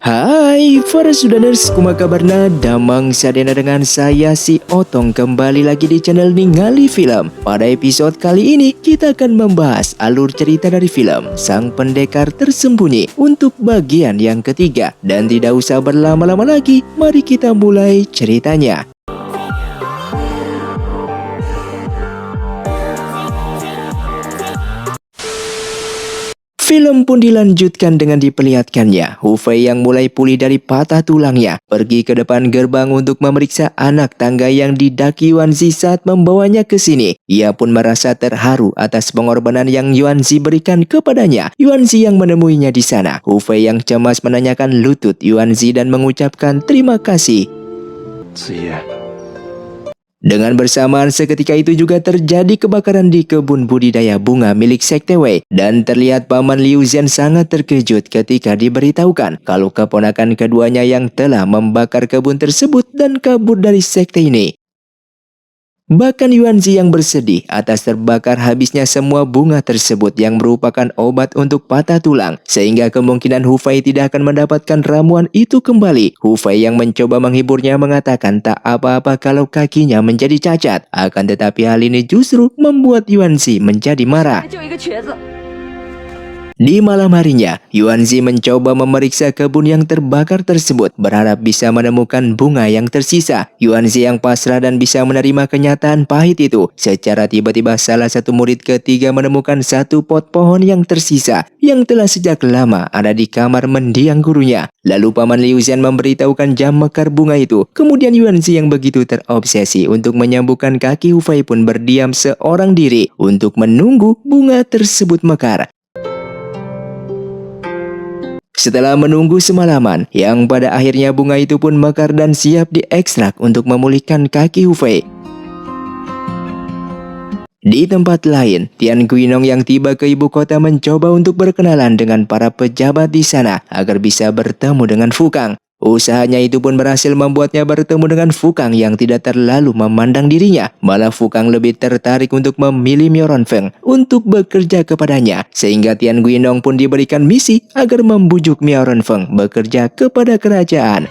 Hai para sudaners, kumaha kabarna? Damang sadena dengan saya si Otong kembali lagi di channel Ningali Film. Pada episode kali ini kita akan membahas alur cerita dari film Sang Pendekar Tersembunyi untuk bagian yang ketiga. Dan tidak usah berlama-lama lagi, mari kita mulai ceritanya. Film pun dilanjutkan dengan diperlihatkannya Hu Fei yang mulai pulih dari patah tulangnya pergi ke depan gerbang untuk memeriksa anak tangga yang didaki Yuanzi saat membawanya ke sini. Ia pun merasa terharu atas pengorbanan yang Yuanzi berikan kepadanya. Yuanzi yang menemuinya di sana. Hu Fei yang cemas menanyakan lutut Yuanzi dan mengucapkan terima kasih. Dengan bersamaan seketika itu juga terjadi kebakaran di kebun budidaya bunga milik Sekte Wei dan terlihat Paman Liu Zhen sangat terkejut ketika diberitahukan kalau keponakan keduanya yang telah membakar kebun tersebut dan kabur dari sekte ini. Bahkan Yuanzi yang bersedih atas terbakar habisnya semua bunga tersebut yang merupakan obat untuk patah tulang, sehingga kemungkinan Hu Fei tidak akan mendapatkan ramuan itu kembali. Hu Fei yang mencoba menghiburnya mengatakan tak apa-apa kalau kakinya menjadi cacat, akan tetapi hal ini justru membuat Yuanzi menjadi marah. Di malam harinya, Yuanzi mencoba memeriksa kebun yang terbakar tersebut, berharap bisa menemukan bunga yang tersisa. Yuanzi yang pasrah dan bisa menerima kenyataan pahit itu. Secara tiba-tiba salah satu murid ketiga menemukan satu pot pohon yang tersisa, yang telah sejak lama ada di kamar mendiang gurunya. Lalu Paman Liu Zhen memberitahukan jam mekar bunga itu. Kemudian Yuanzi yang begitu terobsesi untuk menyambungkan kaki Hu Fei pun berdiam seorang diri untuk menunggu bunga tersebut mekar. Setelah menunggu semalaman, yang pada akhirnya bunga itu pun mekar dan siap diekstrak untuk memulihkan kaki Hu Fei. Di tempat lain, Tian Guinong yang tiba ke ibu kota mencoba untuk berkenalan dengan para pejabat di sana agar bisa bertemu dengan Fu Kang. Usahanya itu pun berhasil membuatnya bertemu dengan Fu Kang yang tidak terlalu memandang dirinya. Malah Fu Kang lebih tertarik untuk memilih Miao Renfeng untuk bekerja kepadanya. Sehingga Tian Guinong pun diberikan misi agar membujuk Miao Renfeng bekerja kepada kerajaan.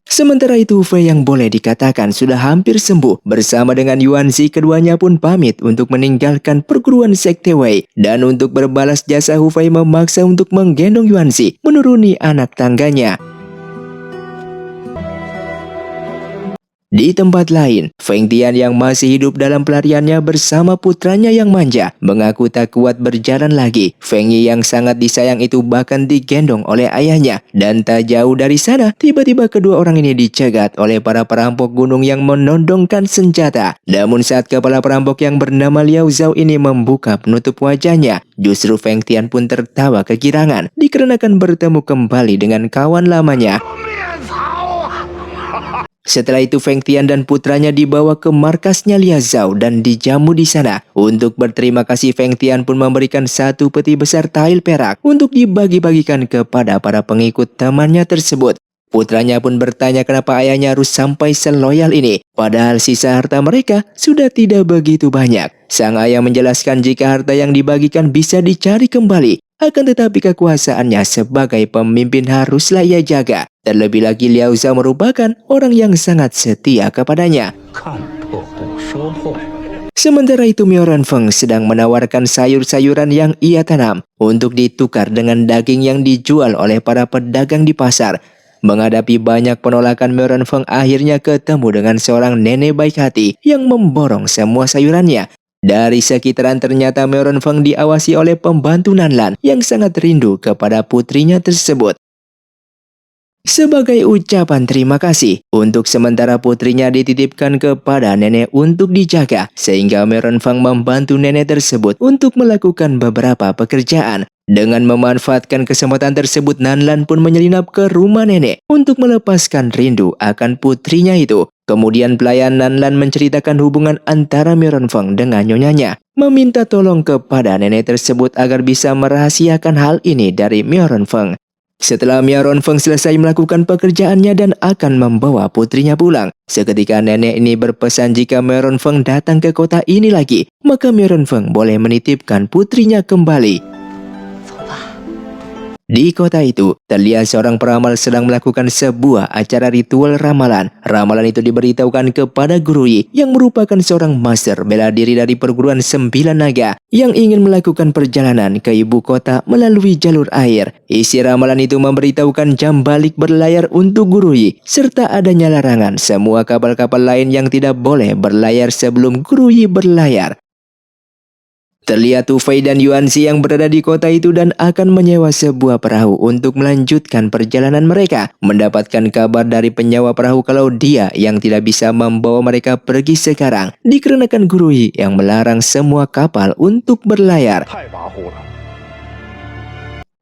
Sementara itu Hu Fei yang boleh dikatakan sudah hampir sembuh. Bersama dengan Yuanzi, keduanya pun pamit untuk meninggalkan perguruan Sekte Wei. Dan untuk berbalas jasa, Hu Fei memaksa untuk menggendong Yuanzi menuruni anak tangganya. Di tempat lain, Feng Tian yang masih hidup dalam pelariannya bersama putranya yang manja mengaku tak kuat berjalan lagi. Feng Yi yang sangat disayang itu bahkan digendong oleh ayahnya. Dan tak jauh dari sana, tiba-tiba kedua orang ini dicegat oleh para perampok gunung yang menodongkan senjata. Namun saat kepala perampok yang bernama Liao Zhao ini membuka penutup wajahnya, justru Feng Tian pun tertawa kegirangan dikarenakan bertemu kembali dengan kawan lamanya. Setelah itu Feng Tian dan putranya dibawa ke markasnya Liao Zhao dan dijamu di sana. Untuk berterima kasih, Feng Tian pun memberikan satu peti besar tail perak untuk dibagi-bagikan kepada para pengikut temannya tersebut. Putranya pun bertanya kenapa ayahnya harus sampai seloyal ini, padahal sisa harta mereka sudah tidak begitu banyak. Sang ayah menjelaskan jika harta yang dibagikan bisa dicari kembali, akan tetapi kekuasaannya sebagai pemimpin haruslah ia jaga. Terlebih lagi Liao Zhao merupakan orang yang sangat setia kepadanya. Sementara itu Miao Renfeng sedang menawarkan sayur-sayuran yang ia tanam untuk ditukar dengan daging yang dijual oleh para pedagang di pasar. Menghadapi banyak penolakan, Miao Renfeng akhirnya ketemu dengan seorang nenek baik hati yang memborong semua sayurannya. Dari sekitaran ternyata Miao Renfeng diawasi oleh pembantu Nanlan yang sangat rindu kepada putrinya tersebut. Sebagai ucapan terima kasih, untuk sementara putrinya dititipkan kepada nenek untuk dijaga, sehingga Miao Renfeng membantu nenek tersebut untuk melakukan beberapa pekerjaan. Dengan memanfaatkan kesempatan tersebut, Nanlan pun menyelinap ke rumah nenek untuk melepaskan rindu akan putrinya itu. Kemudian pelayan Nanlan menceritakan hubungan antara Mironfeng dengan nyonyanya, meminta tolong kepada nenek tersebut agar bisa merahasiakan hal ini dari Mironfeng. Setelah Mironfeng selesai melakukan pekerjaannya dan akan membawa putrinya pulang, seketika nenek ini berpesan jika Mironfeng datang ke kota ini lagi, maka Mironfeng boleh menitipkan putrinya kembali. Di kota itu, terlihat seorang peramal sedang melakukan sebuah acara ritual ramalan. Ramalan itu diberitahukan kepada Guru Yi yang merupakan seorang master bela diri dari perguruan 9 naga yang ingin melakukan perjalanan ke ibu kota melalui jalur air. Isi ramalan itu memberitahukan jam balik berlayar untuk Guru Yi, serta adanya larangan semua kapal-kapal lain yang tidak boleh berlayar sebelum Guru Yi berlayar. Terlihat Tu Fei dan Yuanzi yang berada di kota itu dan akan menyewa sebuah perahu untuk melanjutkan perjalanan mereka. Mendapatkan kabar dari penyewa perahu kalau dia yang tidak bisa membawa mereka pergi sekarang, dikarenakan Guru Yi yang melarang semua kapal untuk berlayar.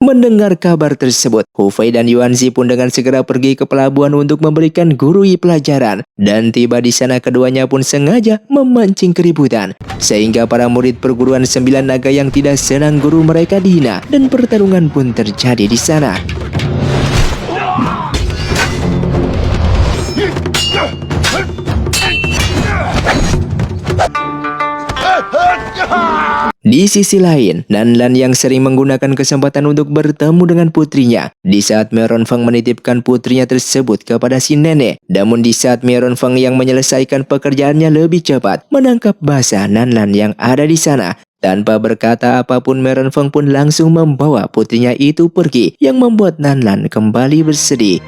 Mendengar kabar tersebut, Hu Fei dan Yuanzi pun dengan segera pergi ke pelabuhan untuk memberikan Guru Yi pelajaran. Dan tiba di sana keduanya pun sengaja memancing keributan, sehingga para murid perguruan 9 naga yang tidak senang guru mereka dihina dan pertarungan pun terjadi di sana. Di sisi lain, Nanlan yang sering menggunakan kesempatan untuk bertemu dengan putrinya. Di saat Mironfeng menitipkan putrinya tersebut kepada si nenek. Namun di saat Mironfeng yang menyelesaikan pekerjaannya lebih cepat, menangkap basah Nanlan yang ada di sana. Tanpa berkata apapun, Mironfeng pun langsung membawa putrinya itu pergi, yang membuat Nanlan kembali bersedih.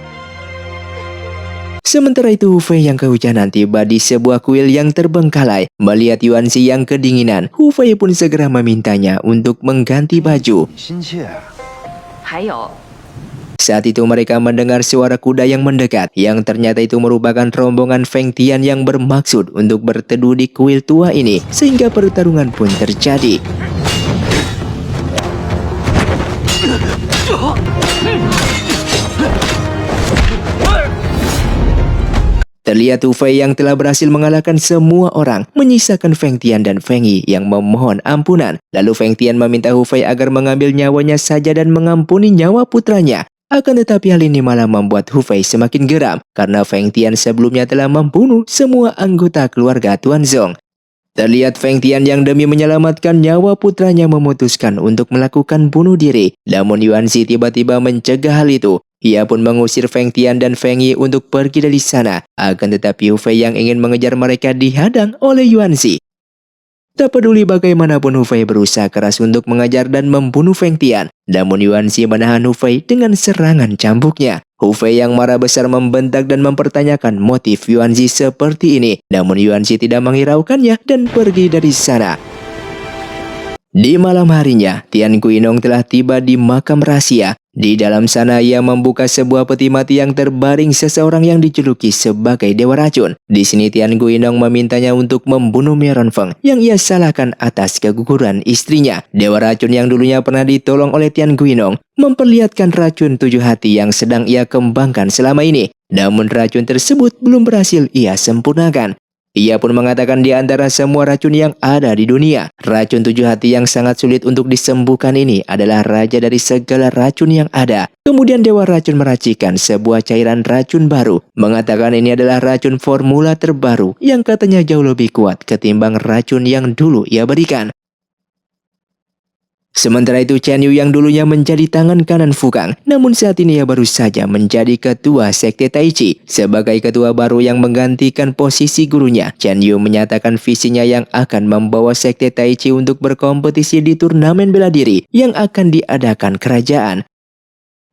Sementara itu, Hu Fei yang kehujanan tiba di sebuah kuil yang terbengkalai. Melihat Yuanzi yang kedinginan, Hu Fei pun segera memintanya untuk mengganti baju. Saat itu mereka mendengar suara kuda yang mendekat, yang ternyata itu merupakan rombongan Feng Tian yang bermaksud untuk berteduh di kuil tua ini, sehingga pertarungan pun terjadi. Terlihat Hu Fei yang telah berhasil mengalahkan semua orang, menyisakan Feng Tian dan Feng Yi yang memohon ampunan. Lalu Feng Tian meminta Hu Fei agar mengambil nyawanya saja dan mengampuni nyawa putranya. Akan tetapi hal ini malah membuat Hu Fei semakin geram, karena Feng Tian sebelumnya telah membunuh semua anggota keluarga Tuan Zong. Terlihat Feng Tian yang demi menyelamatkan nyawa putranya memutuskan untuk melakukan bunuh diri. Namun Yuanzi tiba-tiba mencegah hal itu. Ia pun mengusir Feng Tian dan Feng Yi untuk pergi dari sana. Akan tetapi Hu Fei yang ingin mengejar mereka dihadang oleh Yuanzi. Tak peduli bagaimanapun Hu Fei berusaha keras untuk mengejar dan membunuh Feng Tian. Namun Yuanzi menahan Hu Fei dengan serangan cambuknya. Hu Fei yang marah besar membentak dan mempertanyakan motif Yuanzi seperti ini. Namun Yuanzi tidak menghiraukannya dan pergi dari sana. Di malam harinya, Tian Guinong telah tiba di makam rahasia. Di dalam sana ia membuka sebuah peti mati yang terbaring seseorang yang dijuluki sebagai Dewa Racun. Di sini Tian Guinong memintanya untuk membunuh Mironfeng yang ia salahkan atas keguguran istrinya. Dewa Racun yang dulunya pernah ditolong oleh Tian Guinong memperlihatkan racun 7 hati yang sedang ia kembangkan selama ini. Namun racun tersebut belum berhasil ia sempurnakan. Ia pun mengatakan di antara semua racun yang ada di dunia, racun 7 hati yang sangat sulit untuk disembuhkan ini adalah raja dari segala racun yang ada. Kemudian Dewa Racun meracikan sebuah cairan racun baru, mengatakan ini adalah racun formula terbaru yang katanya jauh lebih kuat ketimbang racun yang dulu ia berikan. Sementara itu Chen Yu yang dulunya menjadi tangan kanan Fukang, namun saat ini ia baru saja menjadi ketua sekte Tai Chi. Sebagai ketua baru yang menggantikan posisi gurunya, Chen Yu menyatakan visinya yang akan membawa sekte Tai Chi untuk berkompetisi di turnamen bela diri yang akan diadakan kerajaan.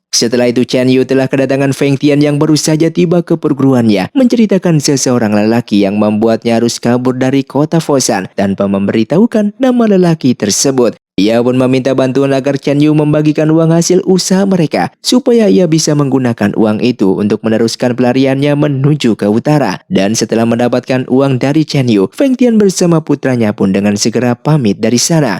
Setelah itu Chen Yu telah kedatangan Feng Tian yang baru saja tiba ke perguruannya, menceritakan seseorang lelaki yang membuatnya harus kabur dari kota Foshan tanpa memberitahukan nama lelaki tersebut. Ia pun meminta bantuan agar Chen Yu membagikan uang hasil usaha mereka, supaya ia bisa menggunakan uang itu untuk meneruskan pelariannya menuju ke utara. Dan setelah mendapatkan uang dari Chen Yu, Feng Tian bersama putranya pun dengan segera pamit dari sana.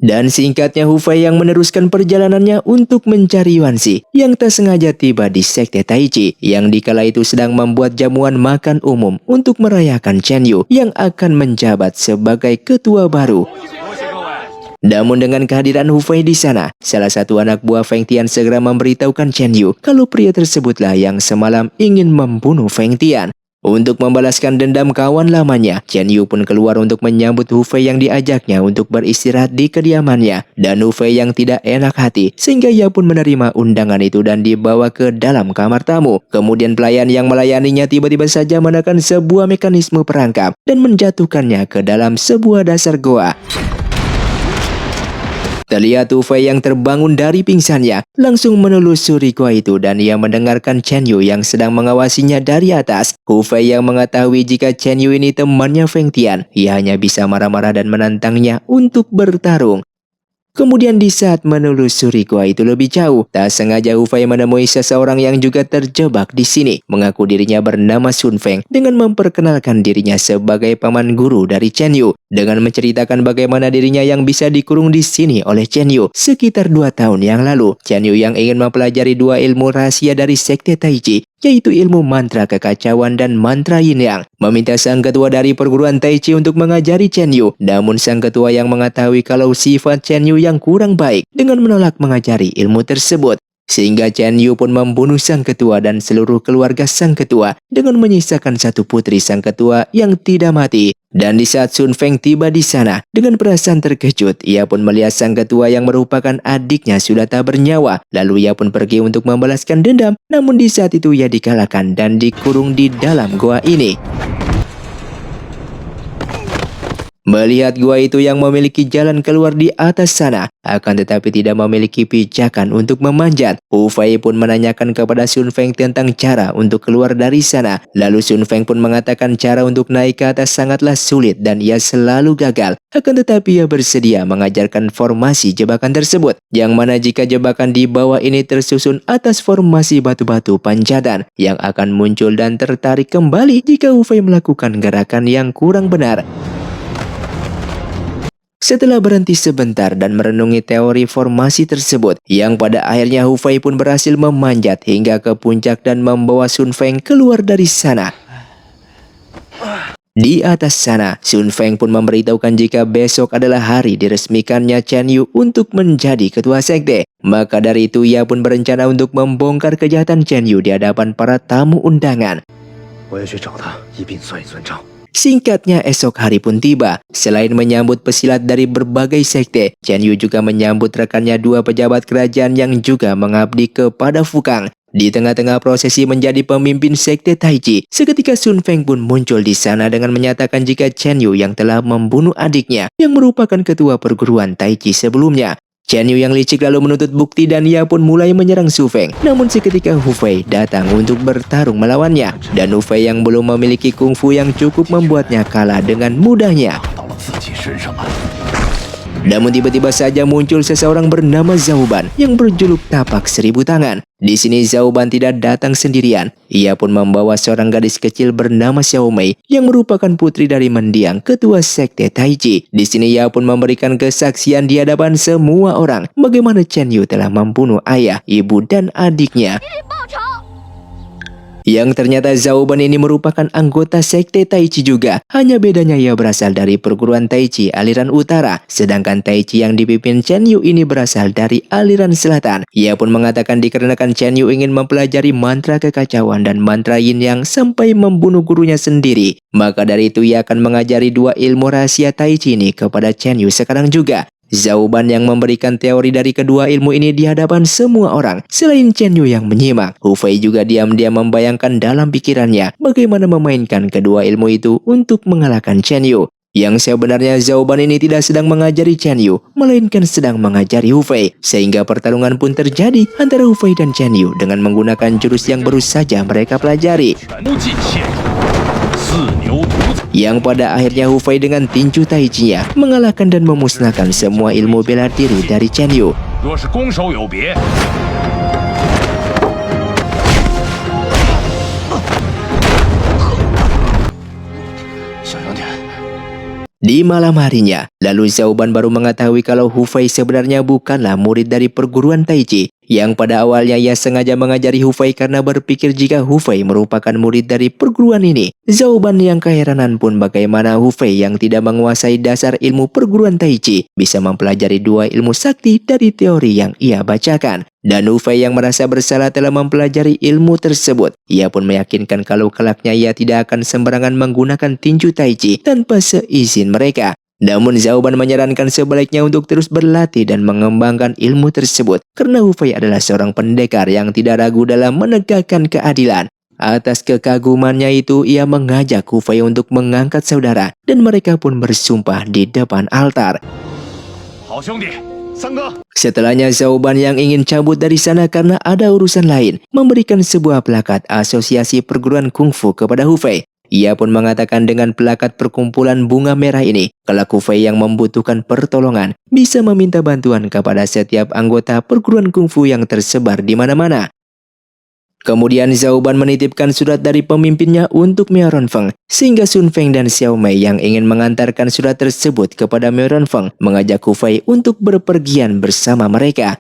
Dan singkatnya Hu Fei yang meneruskan perjalanannya untuk mencari Yuan Shi yang tak sengaja tiba di sekte Tai Chi yang dikala itu sedang membuat jamuan makan umum untuk merayakan Chen Yu yang akan menjabat sebagai ketua baru. Namun dengan kehadiran Hu Fei di sana, salah satu anak buah Feng Tian segera memberitahukan Chen Yu kalau pria tersebutlah yang semalam ingin membunuh Feng Tian. Untuk membalaskan dendam kawan lamanya, Chen Yu pun keluar untuk menyambut Hu Fei yang diajaknya untuk beristirahat di kediamannya. Dan Hu Fei yang tidak enak hati, sehingga ia pun menerima undangan itu dan dibawa ke dalam kamar tamu. Kemudian pelayan yang melayaninya tiba-tiba saja menekan sebuah mekanisme perangkap dan menjatuhkannya ke dalam sebuah dasar goa. Terlihat Hu Fei yang terbangun dari pingsannya langsung menelusuri gua itu dan ia mendengarkan Chen Yu yang sedang mengawasinya dari atas. Hu Fei yang mengetahui jika Chen Yu ini temannya Feng Tian, ia hanya bisa marah-marah dan menantangnya untuk bertarung. Kemudian di saat menelusuri gua itu lebih jauh, tak sengaja Hu Fei menemui seseorang yang juga terjebak di sini. Mengaku dirinya bernama Sun Feng dengan memperkenalkan dirinya sebagai paman guru dari Chen Yu. Dengan menceritakan bagaimana dirinya yang bisa dikurung di sini oleh Chen Yu sekitar 2 tahun yang lalu. Chen Yu yang ingin mempelajari 2 ilmu rahasia dari sekte Tai Chi, yaitu ilmu mantra kekacauan dan mantra yin yang, meminta sang ketua dari perguruan Tai Chi untuk mengajari Chen Yu. Namun sang ketua yang mengetahui kalau sifat Chen Yu yang kurang baik dengan menolak mengajari ilmu tersebut. Sehingga Chen Yu pun membunuh sang ketua dan seluruh keluarga sang ketua dengan menyisakan satu putri sang ketua yang tidak mati. Dan di saat Sun Feng tiba di sana, dengan perasaan terkejut, ia pun melihat sang ketua yang merupakan adiknya sudah tak bernyawa. Lalu ia pun pergi untuk membalaskan dendam, namun di saat itu ia dikalahkan dan dikurung di dalam goa ini. Melihat gua itu yang memiliki jalan keluar di atas sana, akan tetapi tidak memiliki pijakan untuk memanjat, Hu Fei pun menanyakan kepada Sun Feng tentang cara untuk keluar dari sana. Lalu Sun Feng pun mengatakan cara untuk naik ke atas sangatlah sulit dan ia selalu gagal. Akan tetapi ia bersedia mengajarkan formasi jebakan tersebut, yang mana jika jebakan di bawah ini tersusun atas formasi batu-batu panjatan yang akan muncul dan tertarik kembali jika Hu Fei melakukan gerakan yang kurang benar. Setelah berhenti sebentar dan merenungi teori formasi tersebut, yang pada akhirnya Hu Fei pun berhasil memanjat hingga ke puncak dan membawa Sun Feng keluar dari sana. Di atas sana, Sun Feng pun memberitahukan jika besok adalah hari diresmikannya Chen Yu untuk menjadi ketua sekte. Maka dari itu ia pun berencana untuk membongkar kejahatan Chen Yu di hadapan para tamu undangan. Singkatnya esok hari pun tiba. Selain menyambut pesilat dari berbagai sekte, Chen Yu juga menyambut rekannya 2 pejabat kerajaan yang juga mengabdi kepada Fukang. Di tengah-tengah prosesi menjadi pemimpin sekte Tai Chi, seketika Sun Feng pun muncul di sana dengan menyatakan jika Chen Yu yang telah membunuh adiknya yang merupakan ketua perguruan Tai Chi sebelumnya. Chen Yu yang licik lalu menuntut bukti dan ia pun mulai menyerang Sun Feng. Namun seketika Hu Fei datang untuk bertarung melawannya. Dan Hu Fei yang belum memiliki kungfu yang cukup membuatnya kalah dengan mudahnya. Namun tiba-tiba saja muncul seseorang bernama Zhao Ban yang berjuluk tapak 1000 tangan. Di sini Zhao Ban tidak datang sendirian. Ia pun membawa seorang gadis kecil bernama Xiao Mei yang merupakan putri dari mendiang ketua sekte Tai Chi. Di sini ia pun memberikan kesaksian di hadapan semua orang bagaimana Chen Yu telah membunuh ayah, ibu dan adiknya. Yang ternyata Zhao Ban ini merupakan anggota sekte Tai Chi juga. Hanya bedanya ia berasal dari perguruan Tai Chi aliran utara, sedangkan Tai Chi yang dipimpin Chen Yu ini berasal dari aliran selatan. Ia pun mengatakan dikarenakan Chen Yu ingin mempelajari mantra kekacauan dan mantra yin yang sampai membunuh gurunya sendiri. Maka dari itu ia akan mengajari 2 ilmu rahasia Tai Chi ini kepada Chen Yu sekarang juga. Zhao Ban yang memberikan teori dari kedua ilmu ini di hadapan semua orang. Selain Chen Yu yang menyimak, Hu Fei juga diam-diam membayangkan dalam pikirannya bagaimana memainkan kedua ilmu itu untuk mengalahkan Chen Yu. Yang sebenarnya Zhao Ban ini tidak sedang mengajari Chen Yu, melainkan sedang mengajari Hu Fei. Sehingga pertarungan pun terjadi antara Hu Fei dan Chen Yu dengan menggunakan jurus yang baru saja mereka pelajari. Yang pada akhirnya Hu Fei dengan tinju Tai Chi-nya mengalahkan dan memusnahkan semua ilmu bela diri dari Chen Yu. Di malam harinya, lalu Zauban baru mengetahui kalau Hufei sebenarnya bukanlah murid dari perguruan Taiji. Yang pada awalnya ia sengaja mengajari Hufei karena berpikir jika Hufei merupakan murid dari perguruan ini. Zauban yang keheranan pun bagaimana Hufei yang tidak menguasai dasar ilmu perguruan Taiji bisa mempelajari dua ilmu sakti dari teori yang ia bacakan. Dan Hufei yang merasa bersalah telah mempelajari ilmu tersebut. Ia pun meyakinkan kalau kelaknya ia tidak akan sembarangan menggunakan tinju Taiji tanpa seizin mereka. Namun Zauban menyarankan sebaliknya untuk terus berlatih dan mengembangkan ilmu tersebut karena Hufei adalah seorang pendekar yang tidak ragu dalam menegakkan keadilan. Atas kekagumannya itu, ia mengajak Hufei untuk mengangkat saudara dan mereka pun bersumpah di depan altar. Setelahnya Zauban yang ingin cabut dari sana karena ada urusan lain, memberikan sebuah plakat asosiasi perguruan kungfu kepada Hufei. Ia pun mengatakan dengan plakat perkumpulan bunga merah ini, kelak Hufei yang membutuhkan pertolongan bisa meminta bantuan kepada setiap anggota perguruan kungfu yang tersebar di mana-mana. Kemudian Zauban menitipkan surat dari pemimpinnya untuk Miao Renfeng, sehingga Sun Feng dan Xiao Mei yang ingin mengantarkan surat tersebut kepada Miao Renfeng mengajak Hufei untuk berpergian bersama mereka.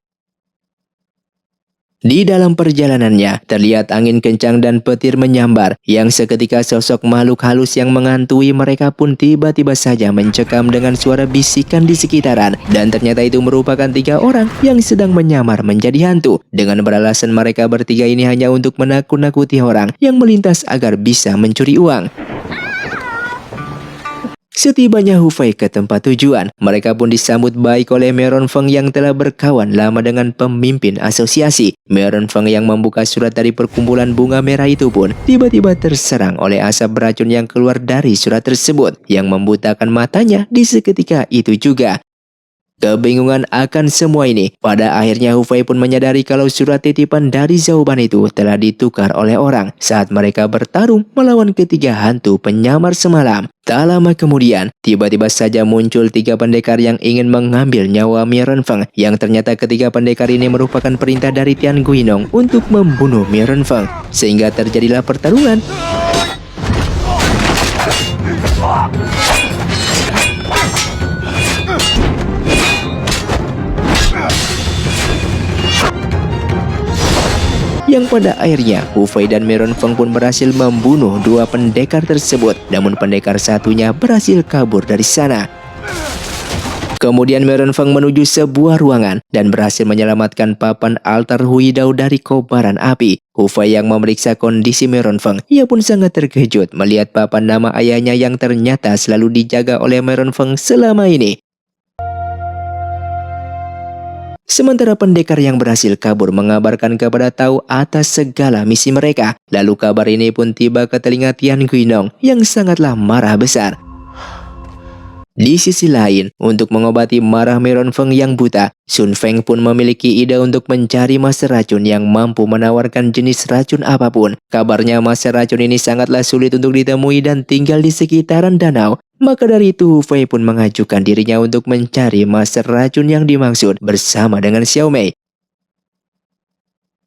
Di dalam perjalanannya, terlihat angin kencang dan petir menyambar, yang seketika sosok makhluk halus yang menghantui mereka pun tiba-tiba saja mencekam dengan suara bisikan di sekitaran. Dan ternyata itu merupakan 3 orang yang sedang menyamar menjadi hantu. Dengan beralasan mereka bertiga ini hanya untuk menakut-nakuti orang yang melintas agar bisa mencuri uang. Setibanya Hufei ke tempat tujuan, mereka pun disambut baik oleh Miao Renfeng yang telah berkawan lama dengan pemimpin asosiasi. Miao Renfeng yang membuka surat dari perkumpulan bunga merah itu pun tiba-tiba terserang oleh asap beracun yang keluar dari surat tersebut, yang membutakan matanya di seketika itu juga. Kebingungan akan semua ini, pada akhirnya Hufei pun menyadari kalau surat titipan dari Zauban itu telah ditukar oleh orang saat mereka bertarung melawan ketiga hantu penyamar semalam. Tak lama kemudian, tiba-tiba saja muncul 3 pendekar yang ingin mengambil nyawa Miao Renfeng, yang ternyata ketiga pendekar ini merupakan perintah dari Tian Guinong untuk membunuh Miao Renfeng, sehingga terjadilah pertarungan. Yang pada akhirnya Hufei dan Miao Renfeng pun berhasil membunuh 2 pendekar tersebut, namun pendekar satunya berhasil kabur dari sana. Kemudian Miao Renfeng menuju sebuah ruangan dan berhasil menyelamatkan papan altar Huidao dari kobaran api. Hufei yang memeriksa kondisi Miao Renfeng, ia pun sangat terkejut melihat papan nama ayahnya yang ternyata selalu dijaga oleh Miao Renfeng selama ini. Sementara pendekar yang berhasil kabur mengabarkan kepada Tao atas segala misi mereka. Lalu kabar ini pun tiba ke telinga Tian Guinong yang sangatlah marah besar. Di sisi lain, untuk mengobati marah Miao Renfeng yang buta, Sun Feng pun memiliki ide untuk mencari master racun yang mampu menawarkan jenis racun apapun. Kabarnya master racun ini sangatlah sulit untuk ditemui dan tinggal di sekitaran danau. Maka dari itu Hufei pun mengajukan dirinya untuk mencari master racun yang dimaksud bersama dengan Xiao Mei.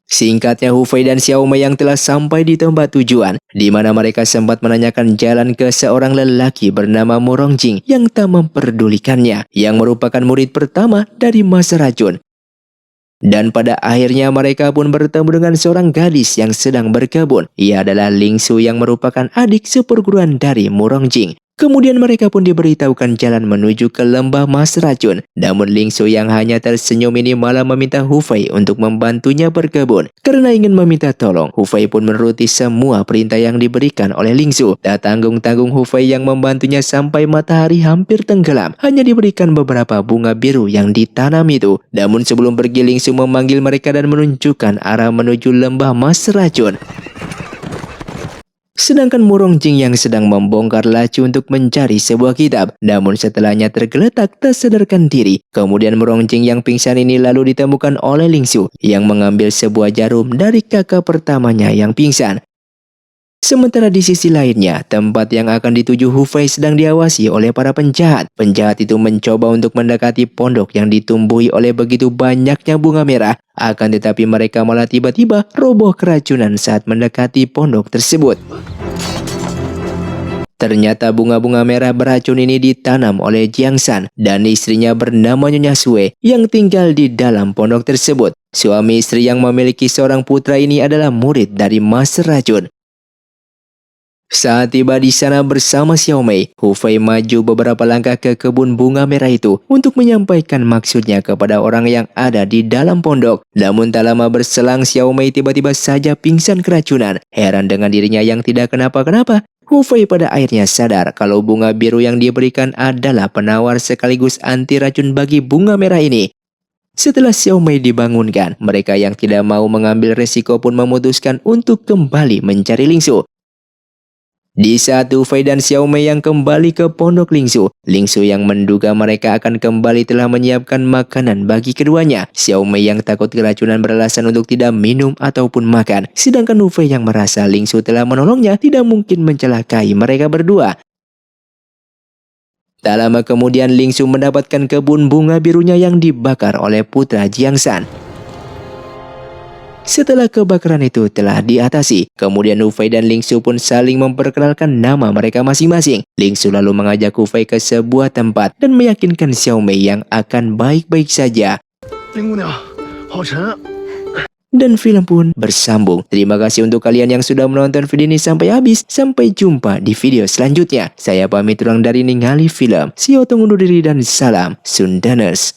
Singkatnya, Hufei dan Xiao Mei yang telah sampai di tempat tujuan, di mana mereka sempat menanyakan jalan ke seorang lelaki bernama Morongjing yang tak memperdulikannya, yang merupakan murid pertama dari master racun. Dan pada akhirnya mereka pun bertemu dengan seorang gadis yang sedang berkebun. Ia adalah Ling Su yang merupakan adik seperguruan dari Morongjing. Kemudian mereka pun diberitahukan jalan menuju ke lembah mas racun. Namun Ling Su yang hanya tersenyum ini malah meminta Hufei untuk membantunya berkebun. Karena ingin meminta tolong, Hufei pun menuruti semua perintah yang diberikan oleh Ling Su. Tak tanggung-tanggung Hufei yang membantunya sampai matahari hampir tenggelam. Hanya diberikan beberapa bunga biru yang ditanam itu. Namun sebelum pergi, Ling Su memanggil mereka dan menunjukkan arah menuju lembah mas racun. Sedangkan Morongjing yang sedang membongkar laci untuk mencari sebuah kitab. Namun setelahnya tergeletak tak sadarkan diri. Kemudian Morongjing yang pingsan ini lalu ditemukan oleh Ling Su yang mengambil sebuah jarum dari kakak pertamanya yang pingsan. Sementara di sisi lainnya, tempat yang akan dituju Hufei sedang diawasi oleh para penjahat. Penjahat itu mencoba untuk mendekati pondok yang ditumbuhi oleh begitu banyaknya bunga merah. Akan tetapi mereka malah tiba-tiba roboh keracunan saat mendekati pondok tersebut. Ternyata bunga-bunga merah beracun ini ditanam oleh Jiang San dan istrinya bernama Nyonya Sue yang tinggal di dalam pondok tersebut. Suami istri yang memiliki seorang putra ini adalah murid dari Master Racun. Saat tiba di sana bersama Xiaomei, Hu Fei maju beberapa langkah ke kebun bunga merah itu untuk menyampaikan maksudnya kepada orang yang ada di dalam pondok. Namun tak lama berselang, Xiaomei tiba-tiba saja pingsan keracunan. Heran dengan dirinya yang tidak kenapa-kenapa, Hu Fei pada akhirnya sadar kalau bunga biru yang diberikan adalah penawar sekaligus anti racun bagi bunga merah ini. Setelah Xiaomei dibangunkan, mereka yang tidak mau mengambil resiko pun memutuskan untuk kembali mencari Lingsu. Di saat Hu Fei dan Xiaomei yang kembali ke pondok Lingsu yang menduga mereka akan kembali telah menyiapkan makanan bagi keduanya. Xiaomei yang takut keracunan beralasan untuk tidak minum ataupun makan. Sedangkan Hu Fei yang merasa Lingsu telah menolongnya tidak mungkin mencelakai mereka berdua. Tak lama kemudian Lingsu mendapatkan kebun bunga birunya yang dibakar oleh putra Jiang San. Setelah kebakaran itu telah diatasi, kemudian Hu Fei dan Lingsu pun saling memperkenalkan nama mereka masing-masing. Lingsu lalu mengajak Hu Fei ke sebuah tempat dan meyakinkan Xiaomei yang akan baik-baik saja. Dan film pun bersambung. Terima kasih untuk kalian yang sudah menonton video ini sampai habis. Sampai jumpa di video selanjutnya. Saya pamit ulang dari Ningali Film. See you, undur diri dan salam Sundaners.